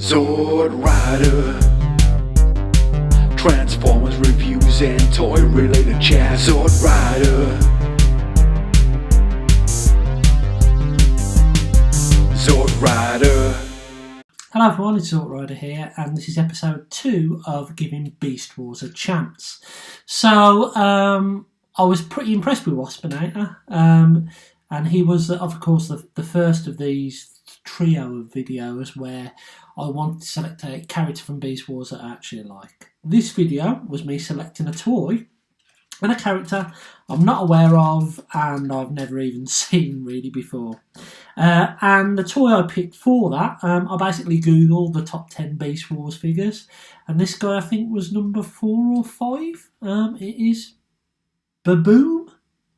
Sword Rider, Transformers reviews and toy related chat. Sword Rider, Sword Rider. Hello everyone, it's Sword Rider here, and this is episode 2 of Giving Beast Wars a Chance. So, I was pretty impressed with Waspinator, and he was, of course, the first of these trio of videos where I wanted to select a character from Beast Wars that I actually like. This video was me selecting a toy and a character I'm not aware of and I've never even seen really before. And the toy I picked for that, I basically googled the top 10 Beast Wars figures, and this guy I think was number 4 or 5. It is Baboom,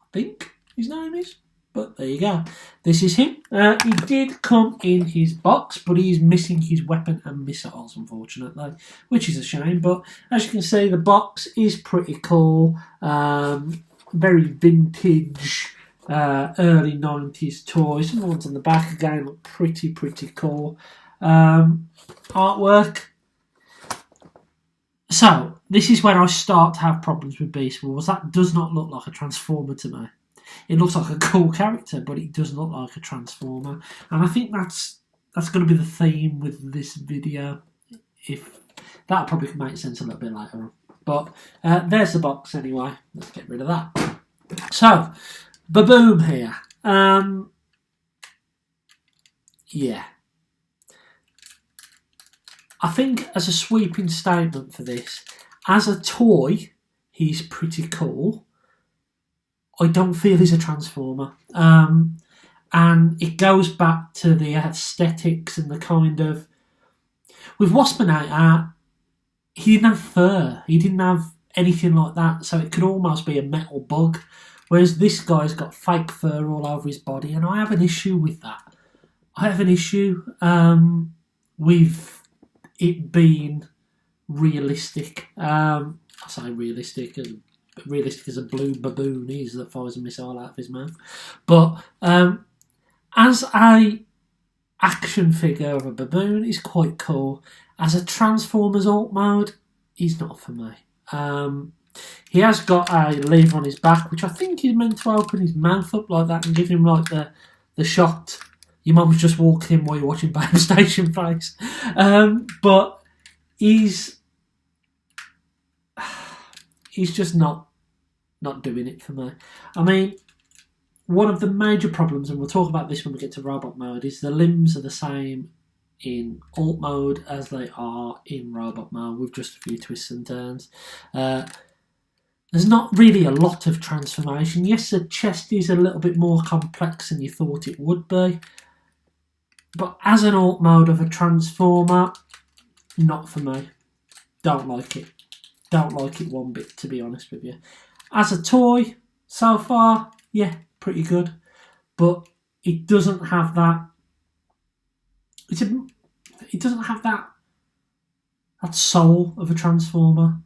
I think his name is. But there you go. This is him. He did come in his box, but he's missing his weapon and missiles, unfortunately, which is a shame. But as you can see, the box is pretty cool. Very vintage, early 90s toy. Some of the ones on the back again look pretty cool. Artwork. So, this is when I start to have problems with Beast Wars. That does not look like a Transformer to me. It looks like a cool character, but it doesn't look like a Transformer. And I think that's going to be the theme with this video. If that'll probably make sense a little bit later on. But there's the box anyway. Let's get rid of that. So, Baboom here. Yeah. I think as a sweeping statement for this, as a toy, he's pretty cool. I don't feel he's a Transformer. And it goes back to the aesthetics and the kind of... With Waspinator, he didn't have fur. He didn't have anything like that, so it could almost be a metal bug. Whereas this guy's got fake fur all over his body, and I have an issue with that. I have an issue with it being realistic. I say realistic as a blue baboon is that fires a missile out of his mouth. But as a action figure of a baboon, he's quite cool. As a Transformers alt mode, he's not for me. He has got a lever on his back, which I think is meant to open his mouth up like that and give him like the shot. Your mum's just walking in while you're watching Baby Station face. But he's just not doing it for me. I mean, one of the major problems, and we'll talk about this when we get to robot mode, is the limbs are the same in alt mode as they are in robot mode, with just a few twists and turns. There's not really a lot of transformation. Yes, the chest is a little bit more complex than you thought it would be, but as an alt mode of a Transformer, not for me. Don't like it. Don't like it one bit, to be honest with you. As a toy, so far, yeah, pretty good. But it doesn't have that... It doesn't have that soul of a Transformer,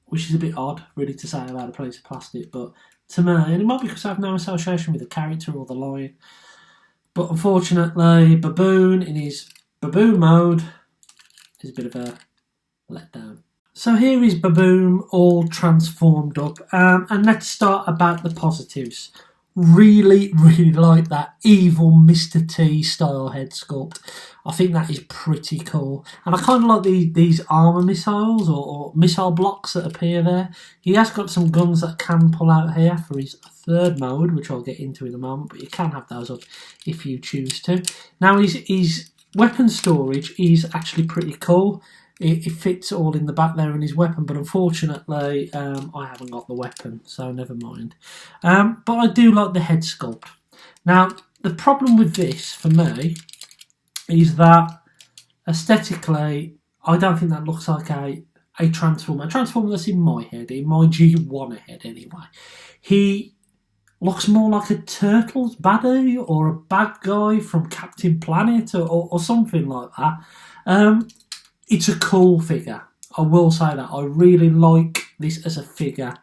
which is a bit odd, really, to say about a piece of plastic. But to me, and it might be because I have no association with the character or the line, but unfortunately, Baboon in his Baboon mode is a bit of a letdown. So here is Baboom all transformed up, and let's start about the positives. Really like that evil Mr. T style head sculpt. I think that is pretty cool, and I kind of like these armour missiles or missile blocks that appear there. He has got some guns that can pull out here for his third mode, which I'll get into in a moment, but you can have those up if you choose to. Now his weapon storage is actually pretty cool. It fits all in the back there in his weapon, but unfortunately I haven't got the weapon, so never mind. But I do like the head sculpt. Now, the problem with this, for me, is that aesthetically, I don't think that looks like a Transformer. A Transformer that's in my head, in my G1 head anyway. He looks more like a Turtles baddie or a bad guy from Captain Planet or something like that. It's a cool figure. I will say that. I really like this as a figure.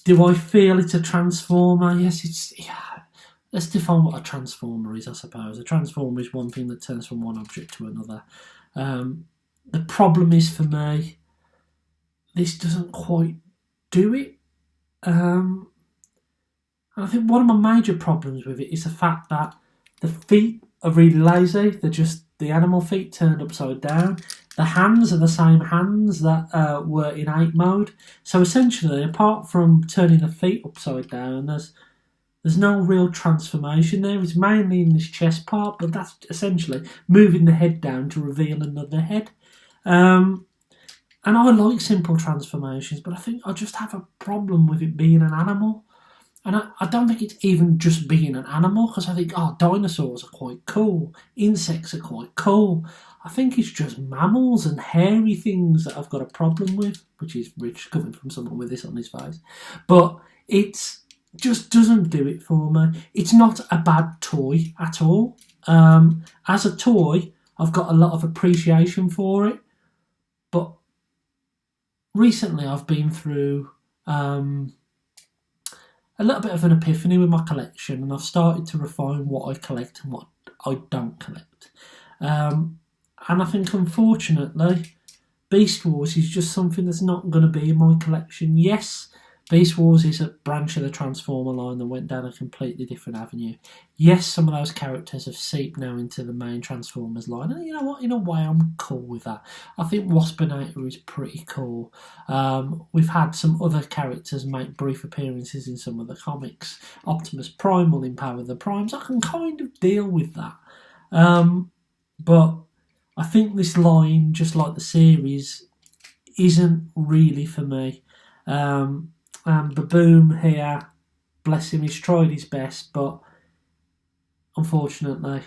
Do I feel it's a Transformer? Yes, it's... Yeah. let's define what a transformer is, I suppose. A transformer is one thing that turns from one object to another. The problem is, for me, this doesn't quite do it. And I think one of my major problems with it is the fact that the feet are really lazy. They're just the animal feet turned upside down. The hands are the same hands that were in 8 mode. So essentially, apart from turning the feet upside down, there's no real transformation there. It's mainly in this chest part, but that's essentially moving the head down to reveal another head. And I like simple transformations, but I think I just have a problem with it being an animal. And I don't think it's even just being an animal, because I think, dinosaurs are quite cool. Insects are quite cool. I think it's just mammals and hairy things that I've got a problem with, which is rich coming from someone with this on his face. But it just doesn't do it for me. It's not a bad toy at all. As a toy, I've got a lot of appreciation for it. But recently I've been through a little bit of an epiphany with my collection, and I've started to refine what I collect and what I don't collect. And I think, unfortunately, Beast Wars is just something that's not going to be in my collection. Yes, Beast Wars is a branch of the Transformer line that went down a completely different avenue. Yes, some of those characters have seeped now into the main Transformers line, and you know what? In a way, I'm cool with that. I think Waspinator is pretty cool. We've had some other characters make brief appearances in some of the comics. Optimus Prime will empower the Primes. I can kind of deal with that. But I think this line, just like the series, isn't really for me. Baboom here, bless him, he's tried his best, but unfortunately,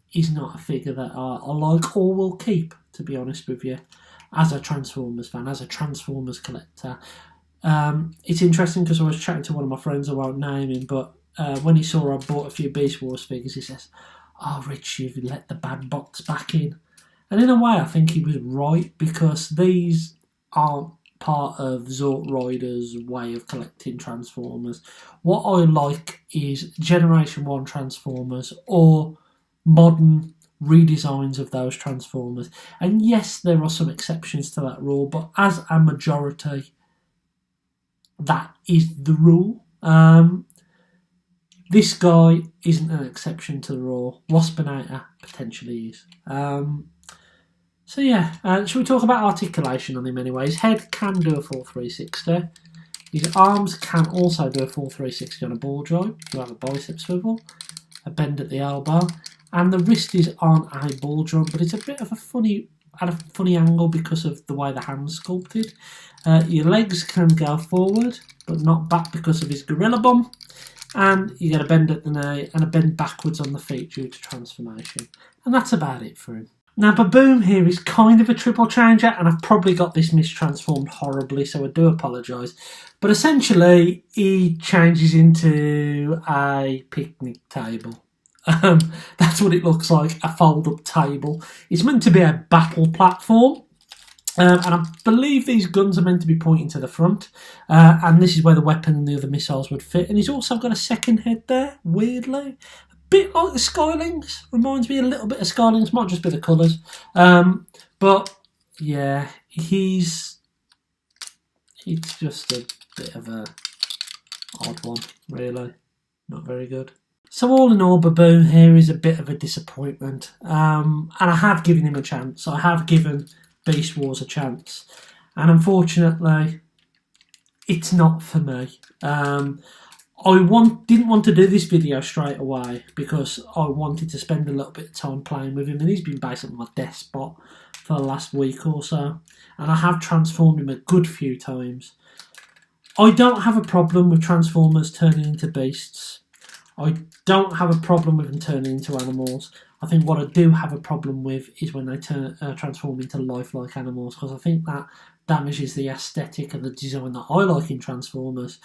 he's not a figure that I like or will keep, to be honest with you, as a Transformers fan, as a Transformers collector. It's interesting because I was chatting to one of my friends, I won't name him, but when he saw I bought a few Beast Wars figures, he says, Rich, you've let the bad box back in. And in a way, I think he was right, because these aren't part of Zort Rider's way of collecting Transformers. What I like is Generation 1 Transformers or modern redesigns of those Transformers. And yes, there are some exceptions to that rule, but as a majority, that is the rule. This guy isn't an exception to the rule. Waspinator potentially is. So yeah, shall we talk about articulation on him anyway? His head can do a full 360. His arms can also do a full 360 on a ball joint. You have a bicep swivel, a bend at the elbow, and the wrist is on a ball joint, but it's a bit of a funny angle because of the way the hand's sculpted. Your legs can go forward, but not back because of his gorilla bum. And you get a bend at the knee and a bend backwards on the feet due to transformation. And that's about it for him. Now, Baboom here is kind of a triple changer, and I've probably got this mistransformed horribly, so I do apologise. But essentially, he changes into a picnic table. That's what it looks like, a fold-up table. It's meant to be a battle platform, and I believe these guns are meant to be pointing to the front, and this is where the weapon and the other missiles would fit. And he's also got a second head there, weirdly. Bit like the Skylings, reminds me a little bit of Skylings, might just be the colours. But yeah, he's just a bit of a odd one, really. Not very good. So all in all, Baboom here is a bit of a disappointment. And I have given him a chance. I have given Beast Wars a chance. And unfortunately, it's not for me. I didn't want to do this video straight away because I wanted to spend a little bit of time playing with him, and he's been basically my death spot for the last week or so, and I have transformed him a good few times. I don't have a problem with Transformers turning into beasts. I don't have a problem with them turning into animals. I think what I do have a problem with is when they transform into lifelike animals, because I think that damages the aesthetic and the design that I like in Transformers,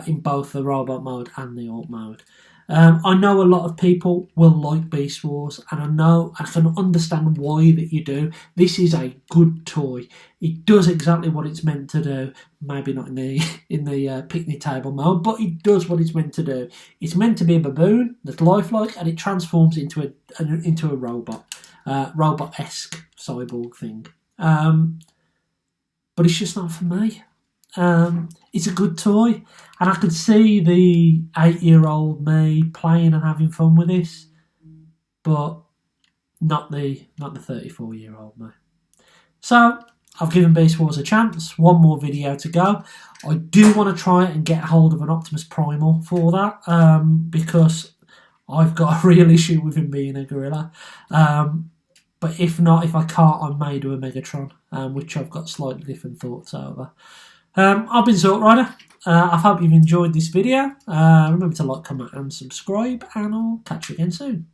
in both the robot mode and the alt mode. I know a lot of people will like Beast Wars, and I can understand why that you do. This is a good toy. It does exactly what it's meant to do. Maybe not in the picnic table mode, but it does what it's meant to do. It's meant to be a baboon that's lifelike, and it transforms into a robot, robot-esque cyborg thing. But it's just not for me. It's a good toy, and I could see the 8-year-old me playing and having fun with this, but not the 34-year-old me. So I've given Beast Wars a chance. One more video to go. I do want to try and get hold of an Optimus Primal for that, because I've got a real issue with him being a gorilla. But if not, if I can't, I may do a Megatron, which I've got slightly different thoughts over. I've been Zortrider. I hope you've enjoyed this video. Remember to like, comment and subscribe, and I'll catch you again soon.